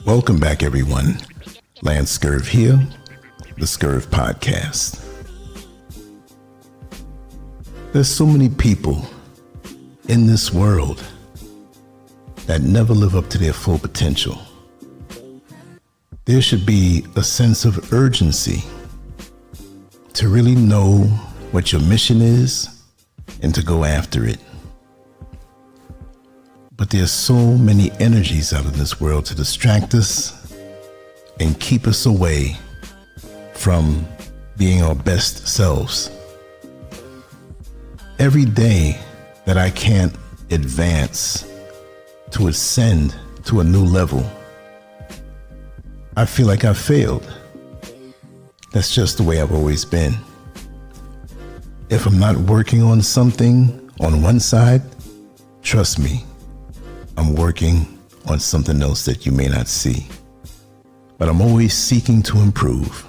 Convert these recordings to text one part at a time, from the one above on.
Welcome back, everyone. Lance Scurv here, the Scurv Podcast. There's so many people in this world that never live up to their full potential. There should be a sense of urgency to really know what your mission is and to go after it. But there's so many energies out in this world to distract us and keep us away from being our best selves. Every day that I can't advance to ascend to a new level, I feel like I've failed. That's just the way I've always been. If I'm not working on something on one side, trust me, I'm working on something else that you may not see. But I'm always seeking to improve,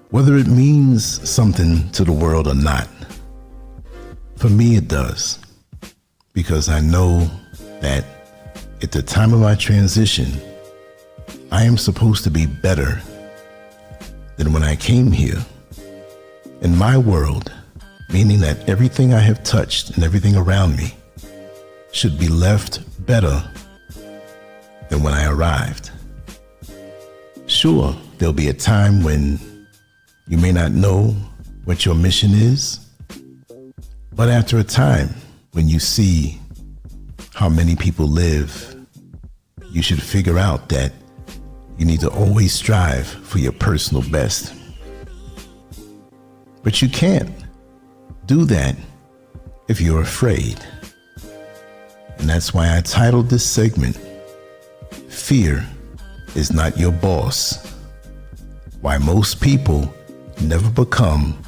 whether it means something to the world or not. For me, it does, because I know that at the time of my transition, I am supposed to be better than when I came here. In my world, meaning that everything I have touched and everything around me should be left better than when I arrived. Sure, there'll be a time when you may not know what your mission is, but after a time, when you see how many people live, you should figure out that you need to always strive for your personal best. But you can't do that if you're afraid. And that's why I titled this segment, Fear is Not Your Boss. Why most people never become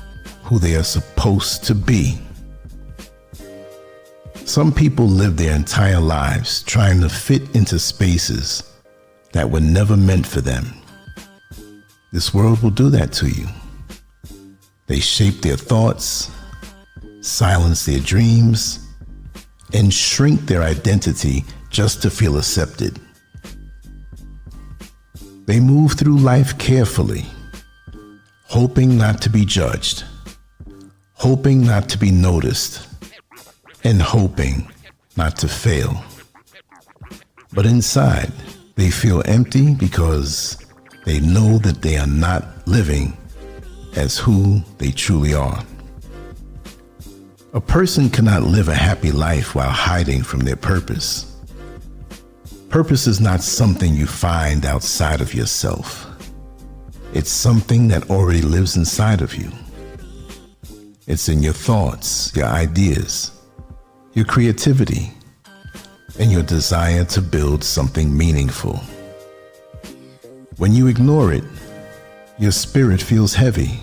who they are supposed to be. Some people live their entire lives trying to fit into spaces that were never meant for them. This world will do that to you. They shape their thoughts, silence their dreams, and shrink their identity just to feel accepted. They move through life carefully, hoping not to be judged, hoping not to be noticed, and hoping not to fail. But inside, they feel empty because they know that they are not living as who they truly are. A person cannot live a happy life while hiding from their purpose. Purpose is not something you find outside of yourself. It's something that already lives inside of you. It's in your thoughts, your ideas, your creativity, and your desire to build something meaningful. When you ignore it, your spirit feels heavy.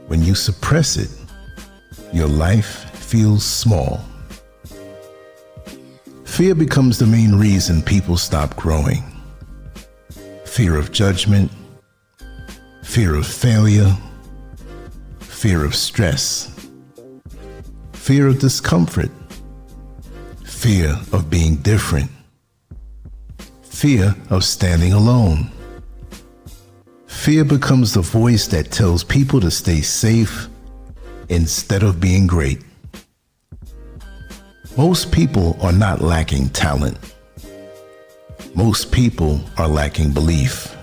When you suppress it, your life feels small. Fear becomes the main reason people stop growing. Fear of judgment, fear of failure, fear of stress, fear of discomfort, fear of being different, fear of standing alone. Fear becomes the voice that tells people to stay safe instead of being great. Most people are not lacking talent. Most people are lacking belief.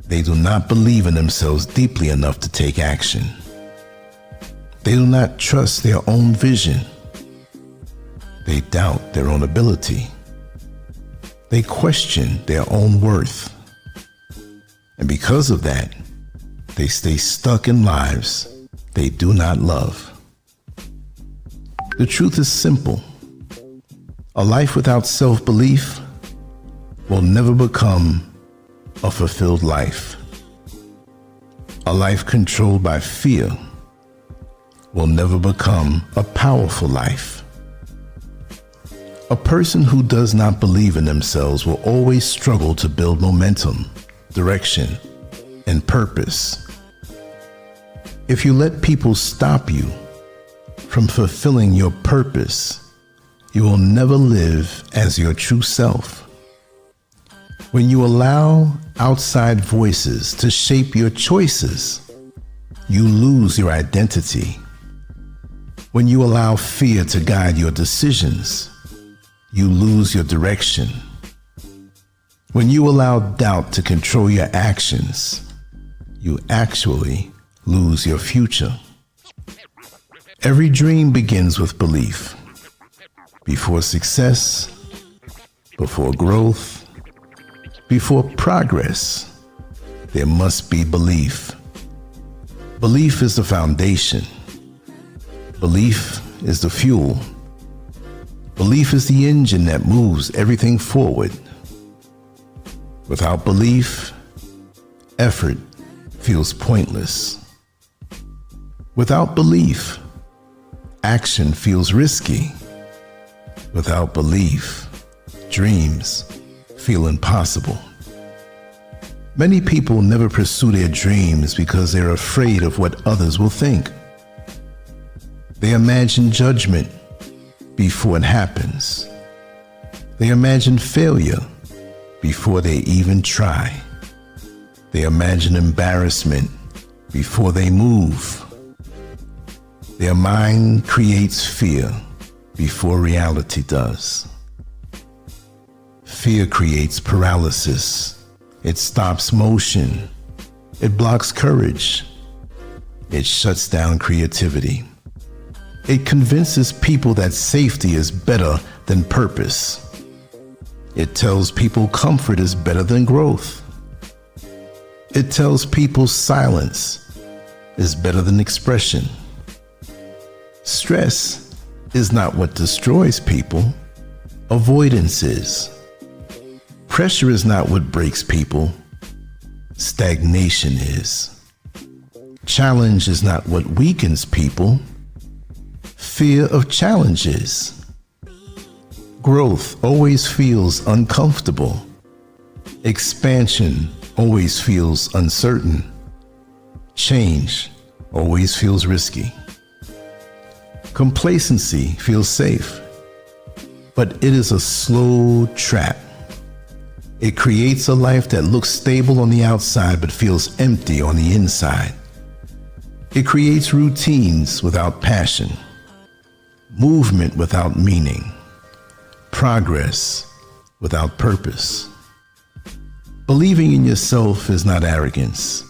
They do not believe in themselves deeply enough to take action. They do not trust their own vision. They doubt their own ability. They question their own worth. And because of that, they stay stuck in lives they do not love. The truth is simple. A life without self-belief will never become a fulfilled life. A life controlled by fear will never become a powerful life. A person who does not believe in themselves will always struggle to build momentum, direction, and purpose. If you let people stop you from fulfilling your purpose, you will never live as your true self. When you allow outside voices to shape your choices, you lose your identity. When you allow fear to guide your decisions, you lose your direction. When you allow doubt to control your actions, you actually lose your future. Every dream begins with belief. Before success, before growth, before progress, there must be belief. Belief is the foundation. Belief is the fuel. Belief is the engine that moves everything forward. Without belief, effort feels pointless. Without belief, action feels risky. Without belief, dreams feel impossible. Many people never pursue their dreams because they're afraid of what others will think. They imagine judgment before it happens. They imagine failure before they even try. They imagine embarrassment before they move. Their mind creates fear before reality does. Fear creates paralysis. It stops motion. It blocks courage. It shuts down creativity. It convinces people that safety is better than purpose. It tells people comfort is better than growth. It tells people silence is better than expression. Stress is not what destroys people. Avoidance is. Pressure is not what breaks people. Stagnation is. Challenge is not what weakens people. Fear of challenge is. Growth always feels uncomfortable. Expansion always feels uncertain. Change always feels risky. Complacency feels safe, but it is a slow trap. It creates a life that looks stable on the outside but feels empty on the inside. It creates routines without passion, movement without meaning, progress without purpose. Believing in yourself is not arrogance.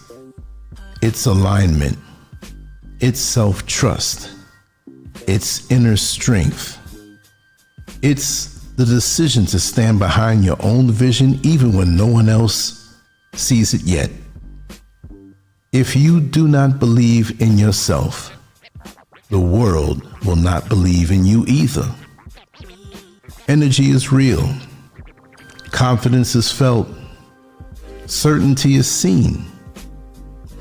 It's alignment. It's self-trust. It's inner strength. It's the decision to stand behind your own vision even when no one else sees it yet. If you do not believe in yourself, the world will not believe in you either. Energy is real. Confidence is felt. Certainty is seen.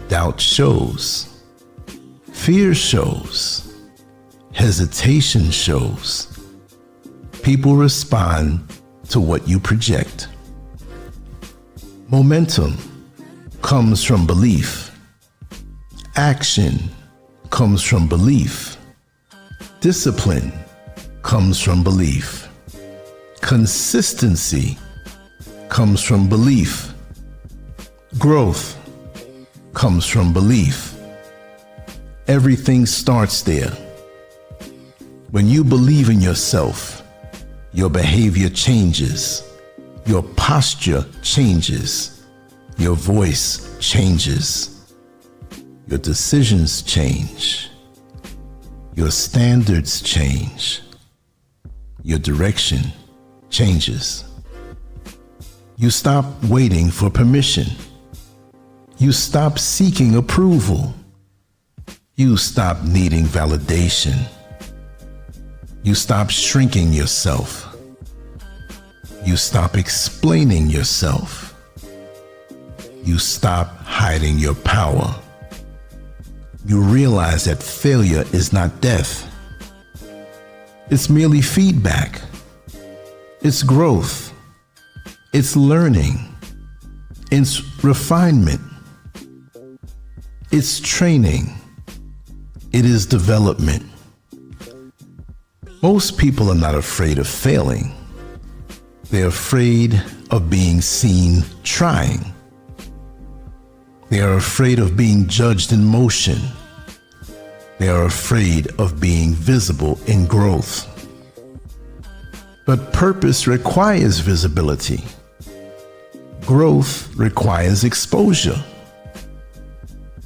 Doubt shows. Fear shows. Hesitation shows. People respond to what you project. Momentum comes from belief. Action comes from belief. Discipline comes from belief. Consistency comes from belief. Growth comes from belief. Everything starts there. When you believe in yourself, your behavior changes, your posture changes, your voice changes, your decisions change, your standards change, your direction changes. You stop waiting for permission. You stop seeking approval. You stop needing validation. You stop shrinking yourself. You stop explaining yourself. You stop hiding your power. You realize that failure is not death. It's merely feedback. It's growth. It's learning. It's refinement. It's training. It is development. Most people are not afraid of failing. They're afraid of being seen trying. They are afraid of being judged in motion. They are afraid of being visible in growth. But purpose requires visibility. Growth requires exposure.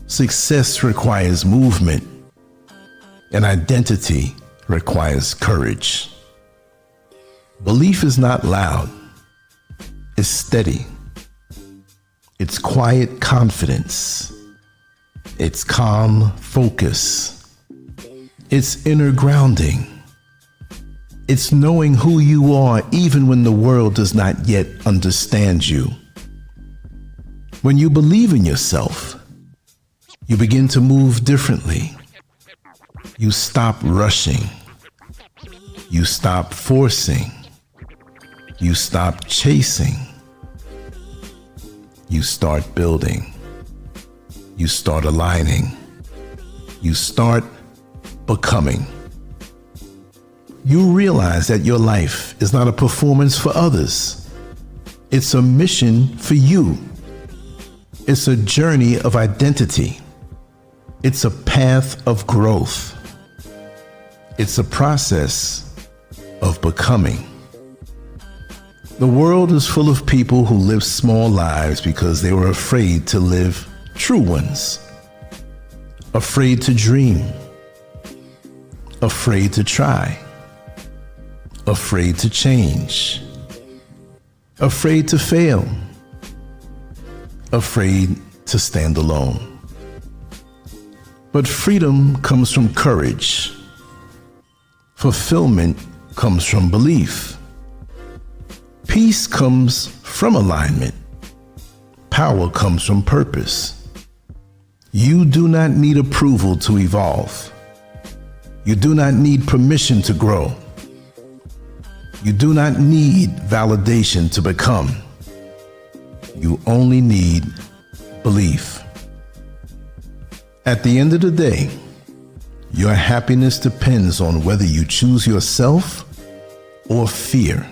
Success requires movement. And identity requires courage. Belief is not loud. It's steady. It's quiet confidence. It's calm focus. It's inner grounding. It's knowing who you are even when the world does not yet understand you. When you believe in yourself, you begin to move differently. You stop rushing. You stop forcing. You stop chasing. You start building. You start aligning. You start becoming. You realize that your life is not a performance for others. It's a mission for you. It's a journey of identity. It's a path of growth. It's a process of becoming. The world is full of people who live small lives because they were afraid to live true ones. Afraid to dream. Afraid to try. Afraid to change. Afraid to fail. Afraid to stand alone. But freedom comes from courage. Fulfillment comes from belief. Peace comes from alignment. Power comes from purpose. You do not need approval to evolve. You do not need permission to grow. You do not need validation to become. You only need belief. At the end of the day, your happiness depends on whether you choose yourself or fear.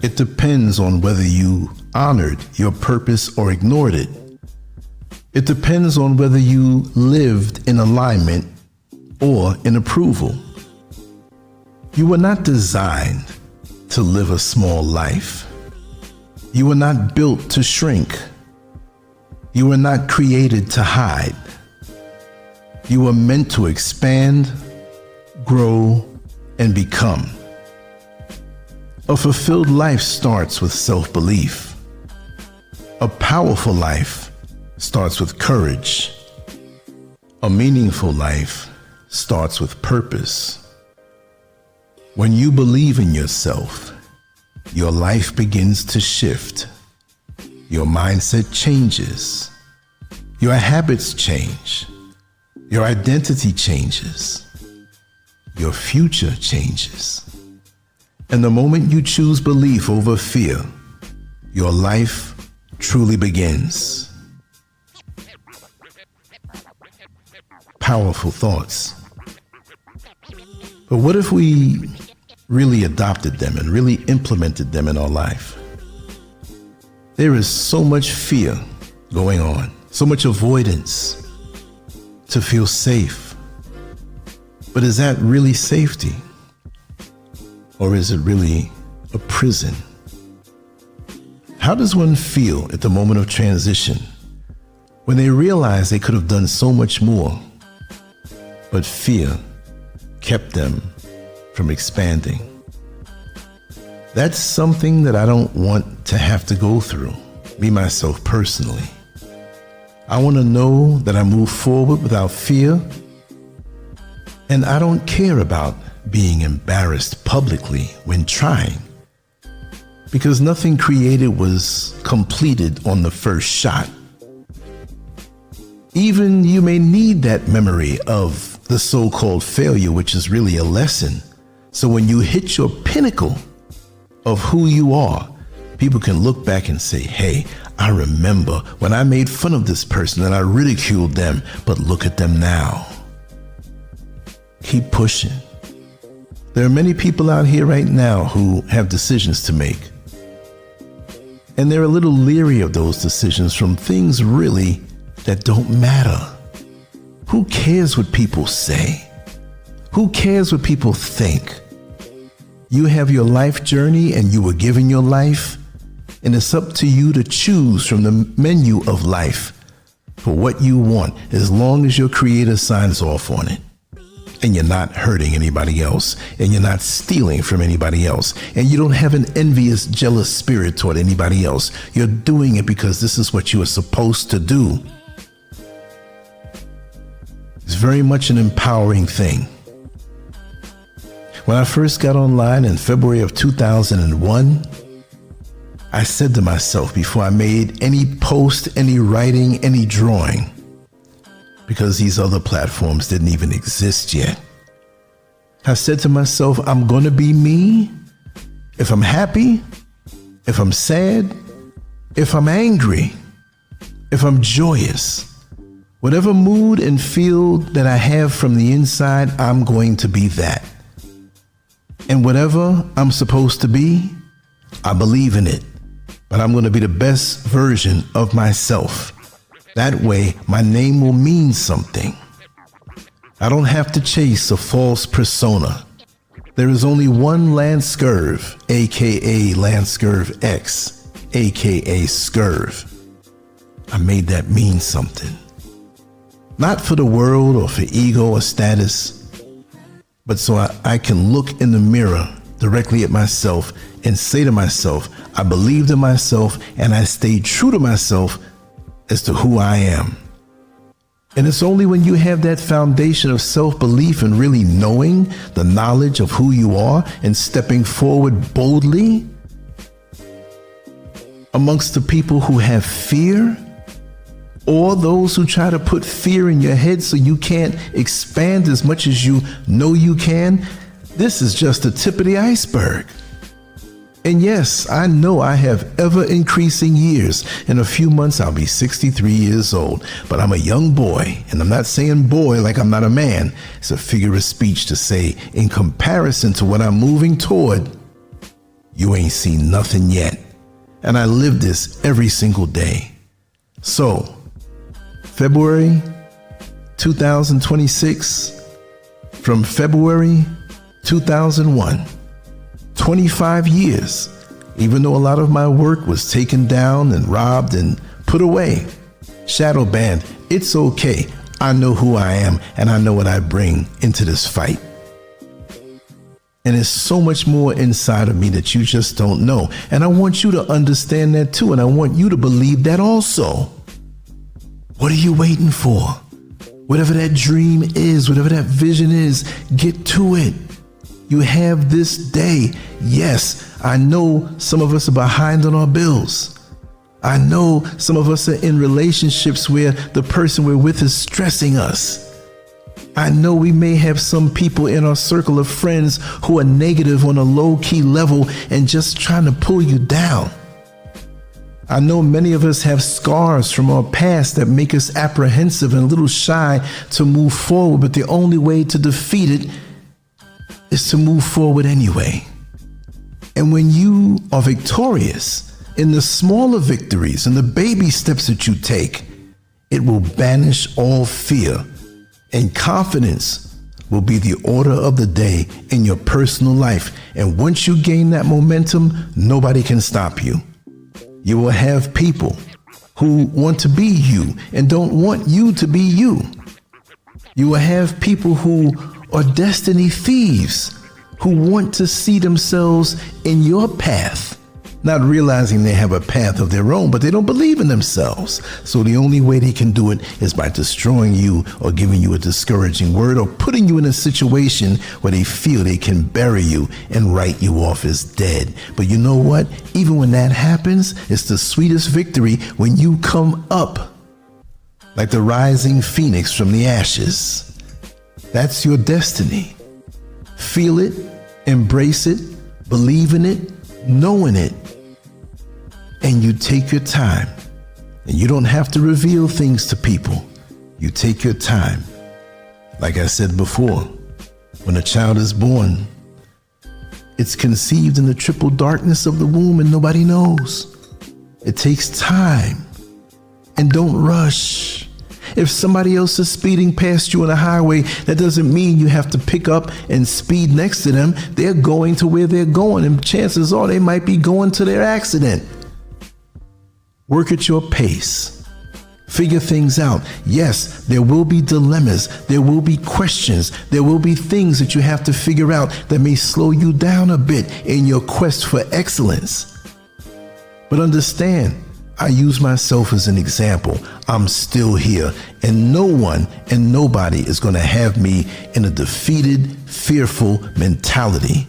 It depends on whether you honored your purpose or ignored it. It depends on whether you lived in alignment or in approval. You were not designed to live a small life. You were not built to shrink. You were not created to hide. You were meant to expand, grow, and become. A fulfilled life starts with self-belief. A powerful life starts with courage. A meaningful life starts with purpose. When you believe in yourself, your life begins to shift. Your mindset changes. Your habits change. Your identity changes. Your future changes. And the moment you choose belief over fear, your life truly begins. Powerful thoughts. But what if we really adopted them and really implemented them in our life? There is so much fear going on, so much avoidance to feel safe. But is that really safety? Or is it really a prison? How does one feel at the moment of transition when they realize they could have done so much more, but fear kept them from expanding? That's something that I don't want to have to go through, me myself personally. I want to know that I move forward without fear, and I don't care about being embarrassed publicly when trying, because nothing created was completed on the first shot. Even you may need that memory of the so-called failure, which is really a lesson. So when you hit your pinnacle of who you are, people can look back and say, hey, I remember when I made fun of this person and I ridiculed them, but look at them now. Keep pushing. There are many people out here right now who have decisions to make. And they're a little leery of those decisions from things really that don't matter. Who cares what people say? Who cares what people think? You have your life journey and you were given your life, and it's up to you to choose from the menu of life for what you want, as long as your creator signs off on it. And you're not hurting anybody else, and you're not stealing from anybody else, and you don't have an envious, jealous spirit toward anybody else. You're doing it because this is what you are supposed to do. It's very much an empowering thing. When I first got online in February of 2001, I said to myself before I made any post, any writing, any drawing, because these other platforms didn't even exist yet, I said to myself, I'm going to be me. If I'm happy, if I'm sad, if I'm angry, if I'm joyous, whatever mood and feel that I have from the inside, I'm going to be that. And whatever I'm supposed to be, I believe in it. But I'm going to be the best version of myself. That way, my name will mean something. I don't have to chase a false persona. There is only one Lance Scurv, aka Lance Scurv X, aka Scurv. I made that mean something. Not for the world or for ego or status, but so I can look in the mirror directly at myself and say to myself, I believed in myself and I stayed true to myself as to who I am. And it's only when you have that foundation of self-belief and really knowing the knowledge of who you are and stepping forward boldly amongst the people who have fear, or those who try to put fear in your head so you can't expand as much as you know you can. This is just the tip of the iceberg. And yes, I know I have ever increasing years. In a few months, I'll be 63 years old, but I'm a young boy. And I'm not saying boy like I'm not a man. It's a figure of speech to say, in comparison to what I'm moving toward, you ain't seen nothing yet. And I live this every single day. So, February 2026, from February 2001, 25 years, even though a lot of my work was taken down and robbed and put away, shadow banned, it's okay. I know who I am and I know what I bring into this fight. And there's so much more inside of me that you just don't know. And I want you to understand that too. And I want you to believe that also. What are you waiting for? Whatever that dream is, whatever that vision is, get to it. You have this day. Yes, I know some of us are behind on our bills. I know some of us are in relationships where the person we're with is stressing us. I know we may have some people in our circle of friends who are negative on a low-key level and just trying to pull you down. I know many of us have scars from our past that make us apprehensive and a little shy to move forward, but the only way to defeat it is to move forward anyway. And when you are victorious in the smaller victories and the baby steps that you take, it will banish all fear, and confidence will be the order of the day in your personal life. And once you gain that momentum, nobody can stop you. You will have people who want to be you and don't want you to be you. You will have people who are destiny thieves who want to see themselves in your path, not realizing they have a path of their own, but they don't believe in themselves. So the only way they can do it is by destroying you or giving you a discouraging word or putting you in a situation where they feel they can bury you and write you off as dead. But you know what? Even when that happens, it's the sweetest victory when you come up like the rising phoenix from the ashes. That's your destiny. Feel it, embrace it, believe in it, knowing it. And you take your time. And you don't have to reveal things to people. You take your time. Like I said before, when a child is born, It's conceived in the triple darkness of the womb and nobody knows. It takes time. And don't rush. If somebody else is speeding past you on a highway, that doesn't mean you have to pick up and speed next to them. They're going to where they're going, and chances are they might be going to their accident. Work at your pace. Figure things out. Yes, there will be dilemmas. There will be questions. There will be things that you have to figure out that may slow you down a bit in your quest for excellence. But understand, I use myself as an example. I'm still here, and no one and nobody is going to have me in a defeated, fearful mentality.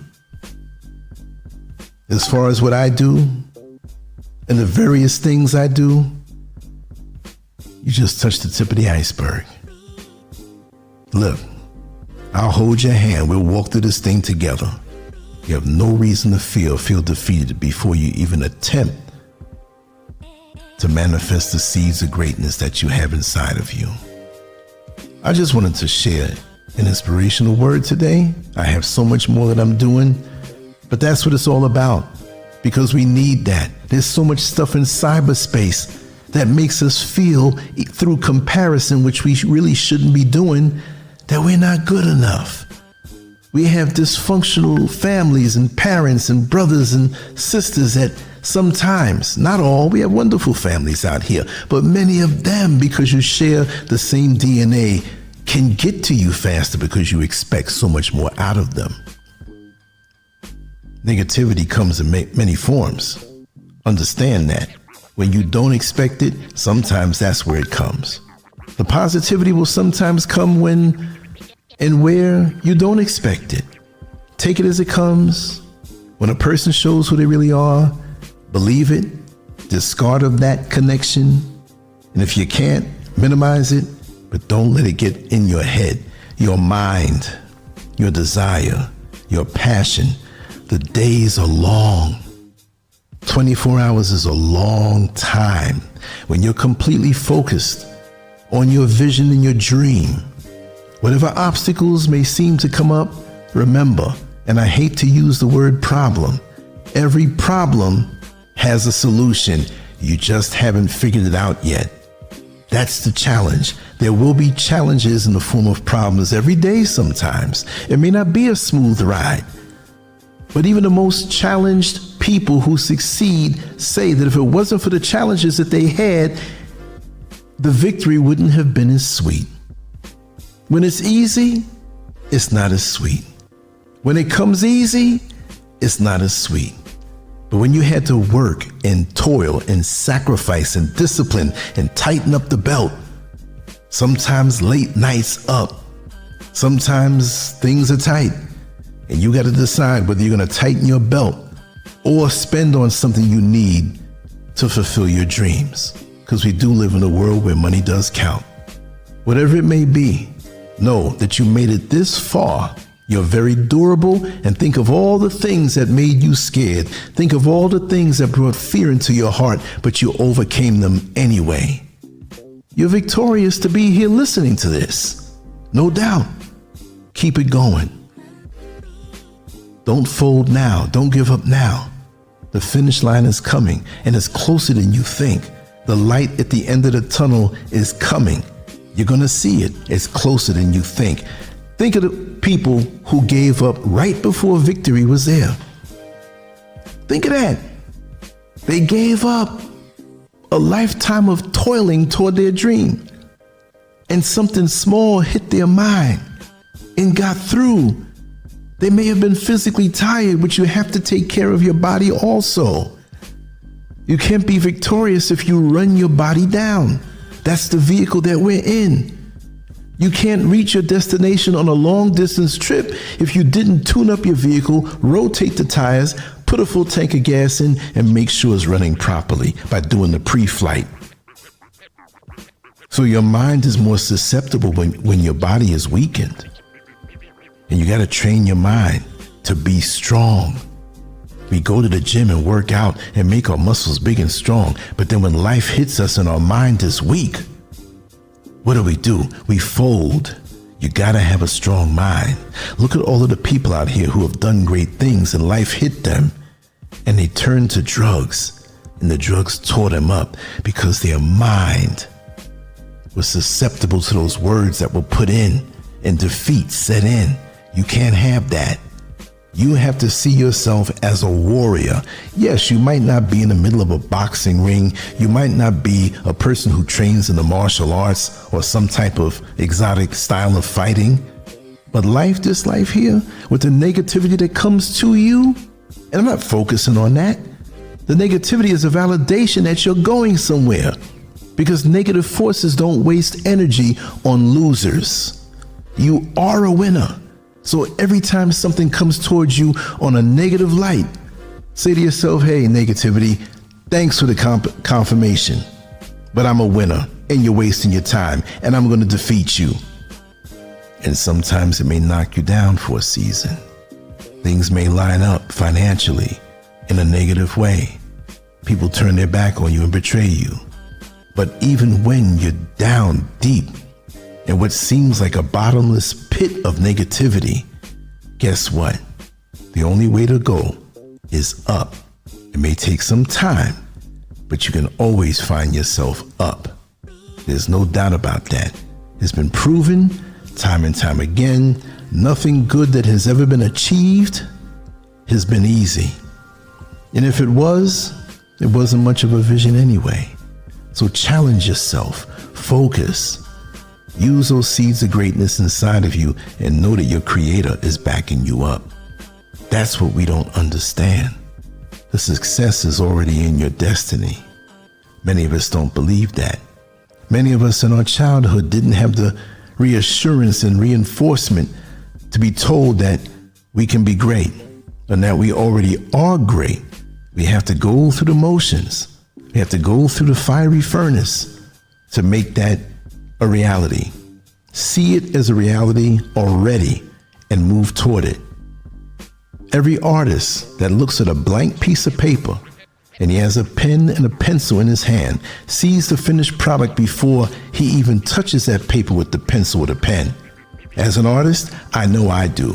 As far as what I do and the various things I do, you just touched the tip of the iceberg. Look, I'll hold your hand. We'll walk through this thing together. You have no reason to feel defeated before you even attempt to manifest the seeds of greatness that you have inside of you. I just wanted to share an inspirational word today. I have so much more that I'm doing, but that's what it's all about, because we need that. There's so much stuff in cyberspace that makes us feel, through comparison, which we really shouldn't be doing, that we're not good enough. We have dysfunctional families and parents and brothers and sisters that sometimes, not all, we have wonderful families out here, but many of them, because you share the same DNA, can get to you faster because you expect so much more out of them. Negativity comes in many forms. Understand that. When you don't expect it, sometimes that's where it comes. The positivity will sometimes come when and where you don't expect it. Take it as it comes. When a person shows who they really are, believe it, discard of that connection, and if you can't, minimize it, but don't let it get in your head, your mind, your desire, your passion. The days are long. 24 hours is a long time when you're completely focused on your vision and your dream. Whatever obstacles may seem to come up, remember, and I hate to use the word problem, every problem has a solution. You just haven't figured it out yet. That's the challenge. There will be challenges in the form of problems every day sometimes. It may not be a smooth ride, but even the most challenged people who succeed say that if it wasn't for the challenges that they had, the victory wouldn't have been as sweet. When it's easy, it's not as sweet. When it comes easy, it's not as sweet. But when you had to work and toil and sacrifice and discipline and tighten up the belt, sometimes late nights up, sometimes things are tight, and you got to decide whether you're going to tighten your belt or spend on something you need to fulfill your dreams. Because we do live in a world where money does count. Whatever it may be, know that you made it this far. You're very durable, and think of all the things that made you scared. Think of all the things that brought fear into your heart, but you overcame them anyway. You're victorious to be here listening to this. No doubt. Keep it going. Don't fold now. Don't give up now. The finish line is coming, and it's closer than you think. The light at the end of the tunnel is coming. You're going to see it. It's closer than you think. Think of the people who gave up right before victory was there. Think of that. They gave up a lifetime of toiling toward their dream, and something small hit their mind and got through. They may have been physically tired, but you have to take care of your body also. You can't be victorious if you run your body down. That's the vehicle that we're in. You can't reach your destination on a long distance trip if you didn't tune up your vehicle, rotate the tires, put a full tank of gas in, and make sure it's running properly by doing the pre-flight. So your mind is more susceptible when your body is weakened. And you got to train your mind to be strong. We go to the gym and work out and make our muscles big and strong. But then when life hits us and our mind is weak, what do? We fold. You gotta have a strong mind. Look at all of the people out here who have done great things and life hit them and they turned to drugs, and the drugs tore them up because their mind was susceptible to those words that were put in and defeat set in. You can't have that. You have to see yourself as a warrior. Yes, you might not be in the middle of a boxing ring. You might not be a person who trains in the martial arts or some type of exotic style of fighting. But this life here, with the negativity that comes to you, and I'm not focusing on that. The negativity is a validation that you're going somewhere, because negative forces don't waste energy on losers. You are a winner. So every time something comes towards you on a negative light, say to yourself, hey, negativity, thanks for the confirmation, but I'm a winner and you're wasting your time and I'm going to defeat you. And sometimes it may knock you down for a season. Things may line up financially in a negative way. People turn their back on you and betray you. But even when you're down deep, and what seems like a bottomless pit of negativity, guess what? The only way to go is up. It may take some time, but you can always find yourself up. There's no doubt about that. It's been proven time and time again. Nothing good that has ever been achieved has been easy. And if it wasn't much of a vision anyway. So challenge yourself, focus. Use those seeds of greatness inside of you and know that your creator is backing you up. That's what we don't understand. The success is already in your destiny. Many of us don't believe that. Many of us in our childhood didn't have the reassurance and reinforcement to be told that we can be great and that we already are great. We have to go through the motions. We have to go through the fiery furnace to make that a reality. See it as a reality already and move toward it. Every artist that looks at a blank piece of paper and he has a pen and a pencil in his hand sees the finished product before he even touches that paper with the pencil or the pen. As an artist, I know I do.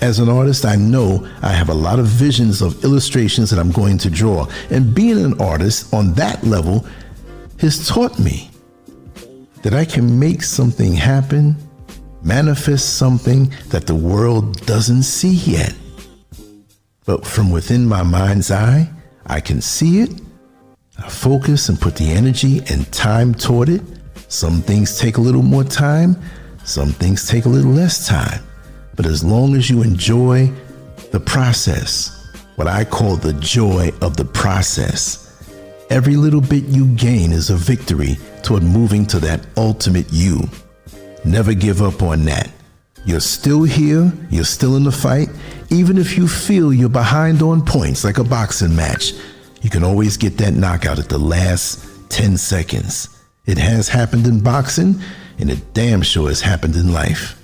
As an artist, I know I have a lot of visions of illustrations that I'm going to draw. And being an artist on that level has taught me that I can make something happen, manifest something that the world doesn't see yet. But from within my mind's eye, I can see it. I focus and put the energy and time toward it. Some things take a little more time. Some things take a little less time. But as long as you enjoy the process, what I call the joy of the process, every little bit you gain is a victory toward moving to that ultimate you. Never give up on that. You're still here. You're still in the fight. Even if you feel you're behind on points like a boxing match, you can always get that knockout at the last 10 seconds. It has happened in boxing, and it damn sure has happened in life.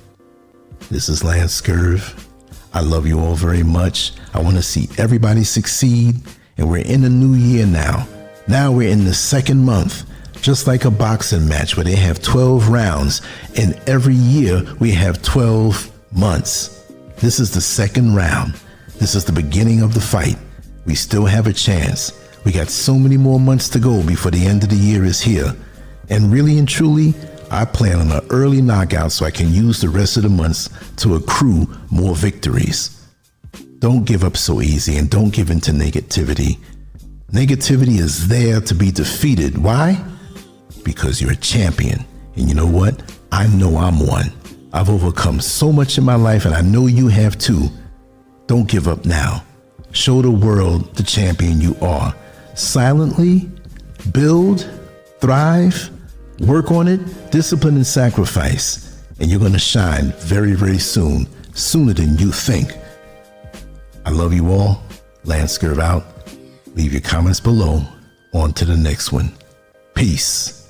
This is Scurv. I love you all very much. I want to see everybody succeed, and we're in a new year now. Now we're in the second month, just like a boxing match where they have 12 rounds, and every year we have 12 months. This is the second round. This is the beginning of the fight. We still have a chance. We got so many more months to go before the end of the year is here. And really and truly, I plan on an early knockout so I can use the rest of the months to accrue more victories. Don't give up so easy and don't give in to negativity. Negativity is there to be defeated. Why? Because you're a champion. And you know what? I know I'm one. I've overcome so much in my life, and I know you have too. Don't give up now. Show the world the champion you are. Silently build, thrive, work on it, discipline and sacrifice, and you're going to shine very, very soon, sooner than you think. I love you all. Scurv out. Leave your comments below. On to the next one. Peace.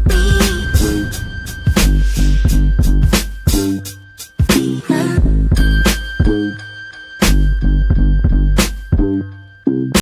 Be